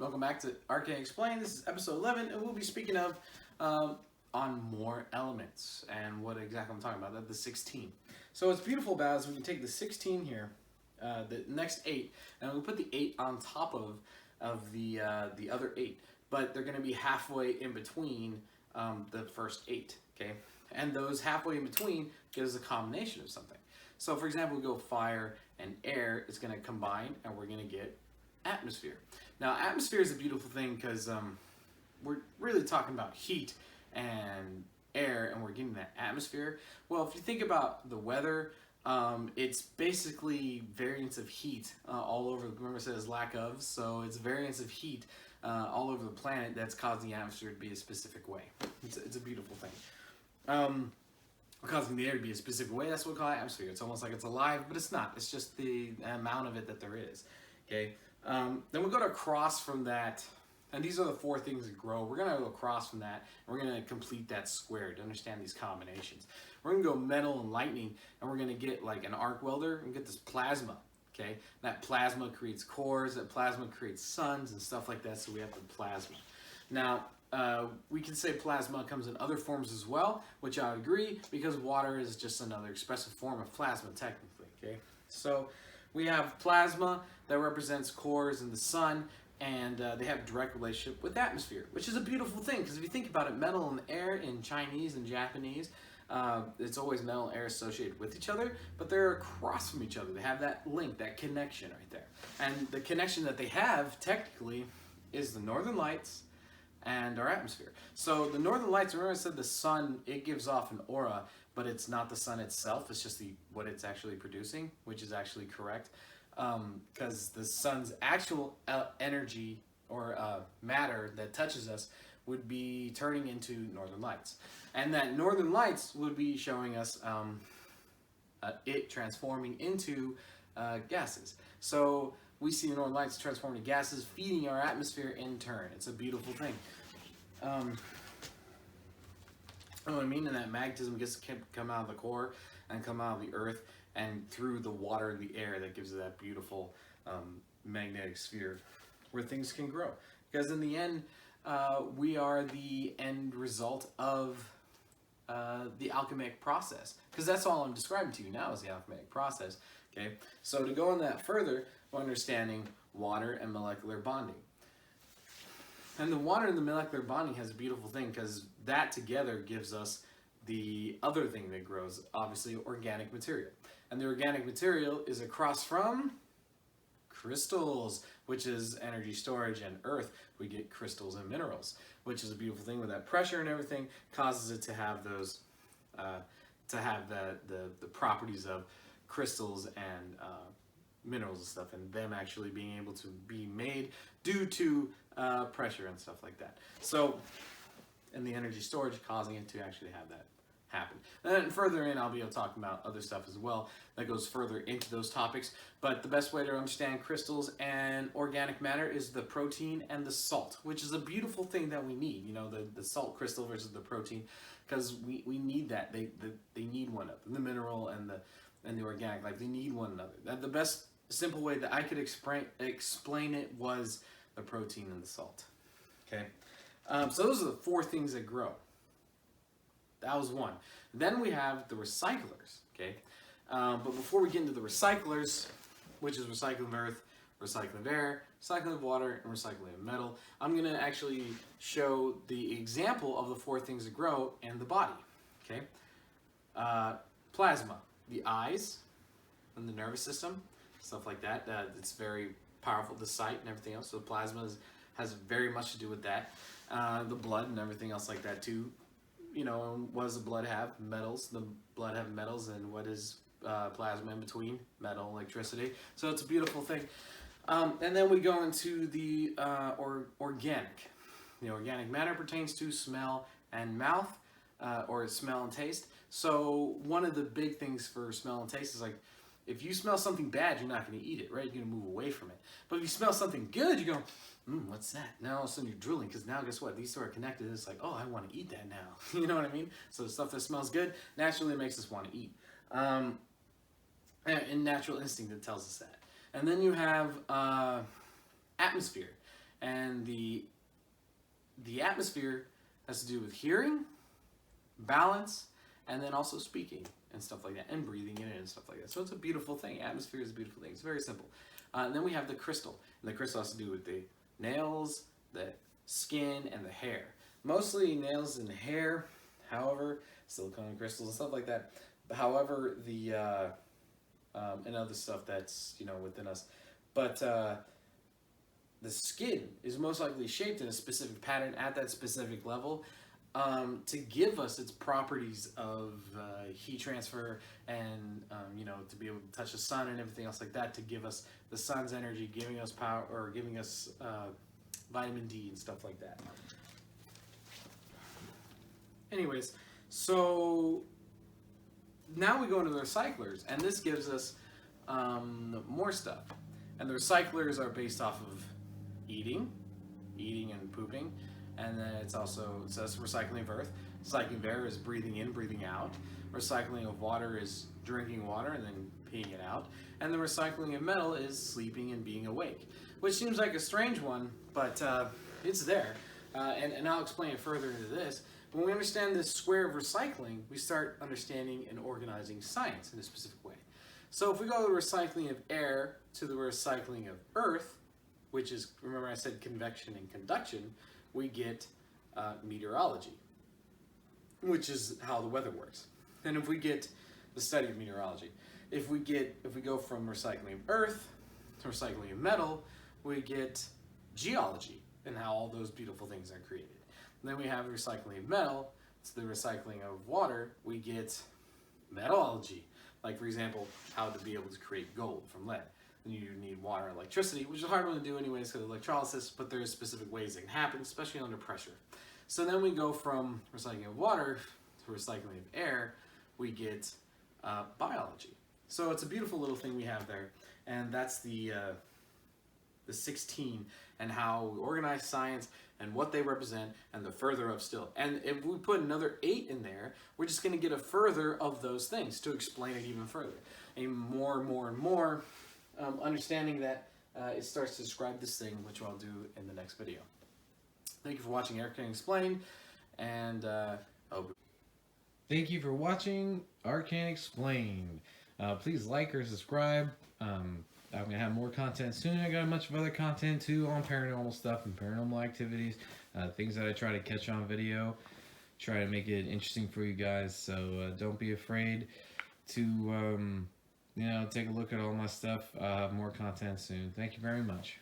Welcome back to Arcane Explain. This is episode 11, and we'll be speaking of on more elements and what exactly I'm talking about, the 16. So what's beautiful about it is we can take the 16 here, the next 8, and we'll put the 8 on top of the other 8, but they're going to be halfway in between the first 8, okay? And those halfway in between gives a combination of something. So for example, we go fire and air, it's going to combine, and we're going to get atmosphere. Now, atmosphere is a beautiful thing because we're really talking about heat and air, and we're getting that atmosphere. Well, if you think about the weather, it's basically variance of heat all over. Remember, it says lack of, so it's variance of heat all over the planet that's causing the atmosphere to be a specific way. It's a beautiful thing. Causing the air to be a specific way, that's what we call atmosphere. It's almost like it's alive, but it's not. It's just the amount of it that there is. Okay. Then we go to across from that, and these are the 4 things that grow. We're going to go across from that, and we're going to complete that square to understand these combinations. We're going to go metal and lightning, and we're going to get like an arc welder and get this plasma. Okay. That plasma creates cores. That plasma creates suns and stuff like that. So we have the plasma. Now, we can say plasma comes in other forms as well, which I would agree, because water is just another expressive form of plasma, technically, okay? So we have plasma that represents cores in the sun, and they have a direct relationship with atmosphere, which is a beautiful thing, because if you think about it, metal and air in Chinese and Japanese, it's always metal and air associated with each other, but they're across from each other. They have that link, that connection right there. And the connection that they have, technically, is the northern lights and our atmosphere. So the northern lights, remember I said the sun, it gives off an aura, but it's not the sun itself, it's just what it's actually producing, which is actually correct, because the sun's actual energy or matter that touches us would be turning into northern lights. And that northern lights would be showing us it transforming into gases. So we see the northern lights transform to gases, feeding our atmosphere in turn. It's a beautiful thing. You know what I mean? And that magnetism gets to come out of the core and come out of the earth and through the water and the air that gives it that beautiful magnetic sphere where things can grow. Because in the end, we are the end result of the alchemic process. Because that's all I'm describing to you now is the alchemic process. Okay, so to go on that further, we're understanding water and molecular bonding. And the water and the molecular bonding has a beautiful thing because that together gives us the other thing that grows, obviously organic material. And the organic material is across from crystals, which is energy storage, and earth, we get crystals and minerals, which is a beautiful thing with that pressure and everything, causes it to have those, the properties of crystals and minerals and stuff, and them actually being able to be made due to pressure and stuff like that. So, and the energy storage causing it to actually have that happen. And then further in, I'll be able to talk about other stuff as well that goes further into those topics. But the best way to understand crystals and organic matter is the protein and the salt, which is a beautiful thing that we need. You know, the salt crystal versus the protein, because we need that. They need one another. The mineral and the organic, like they need one another. The best simple way that I could explain it was the protein and the salt. Okay, so those are the 4 things that grow. That was one. Then we have the recyclers. Okay, but before we get into the recyclers, which is recycling of earth, recycling of air, recycling of water, and recycling of metal, I'm going to actually show the example of the 4 things that grow in the body. Okay, plasma, the eyes, and the nervous system, stuff like that. It's very powerful, the sight and everything else. So plasma has very much to do with that. The blood and everything else like that too. You know, what does the blood have? Metals. The blood have metals, and what is plasma in between? Metal, electricity. So it's a beautiful thing. And then we go into the organic. The organic matter pertains to smell and mouth, or smell and taste. So one of the big things for smell and taste is like, if you smell something bad, you're not going to eat it, right? You're going to move away from it. But if you smell something good, you go, what's that? Now all of a sudden you're drooling, because now guess what? These two are connected. It's like, oh, I want to eat that now. You know what I mean? So the stuff that smells good naturally makes us want to eat. And natural instinct that tells us that. And then you have atmosphere. And the atmosphere has to do with hearing, balance, and then also speaking and stuff like that, and breathing in it and stuff like that. So it's a beautiful thing. Atmosphere is a beautiful thing. It's very simple. And then we have the crystal. And the crystal has to do with the nails, the skin, and the hair. Mostly nails and hair, however, silicone crystals and stuff like that. However, the and other stuff that's, you know, within us. But the skin is most likely shaped in a specific pattern at that specific level, to give us its properties of heat transfer and, you know, to be able to touch the sun and everything else like that, to give us the sun's energy, giving us power, or giving us vitamin D and stuff like that. Anyways, so now we go into the recyclers, and this gives us more stuff. And the recyclers are based off of eating and pooping. And then it says recycling of earth. Recycling of air is breathing in, breathing out. Recycling of water is drinking water and then peeing it out. And the recycling of metal is sleeping and being awake, which seems like a strange one, but it's there. And I'll explain it further into this. When we understand this square of recycling, we start understanding and organizing science in a specific way. So if we go to the recycling of air to the recycling of earth, which is, remember I said convection and conduction, we get meteorology, which is how the weather works. And if we get the study of meteorology, if we go from recycling of earth to recycling of metal, we get geology and how all those beautiful things are created. And then we have recycling of metal, it's the recycling of water, we get metallurgy, like for example, how to be able to create gold from lead. And you need water and electricity, which is a hard one to do anyways because of electrolysis, but there's specific ways that can happen, especially under pressure. So then we go from recycling of water to recycling of air, we get biology. So it's a beautiful little thing we have there, and that's the 16 and how we organize science and what they represent and the further of still. And if we put another 8 in there, we're just going to get a further of those things to explain it even further. And more and more and more, understanding that it starts to describe this thing, which I'll do in the next video. Thank you for watching Arcane Explained, and thank you for watching Arcane Explained. Please like or subscribe. I'm gonna have more content soon. I got a bunch of other content too on paranormal stuff and paranormal activities, things that I try to catch on video, try to make it interesting for you guys. So don't be afraid to you know, take a look at all my stuff. I'll have more content soon. Thank you very much.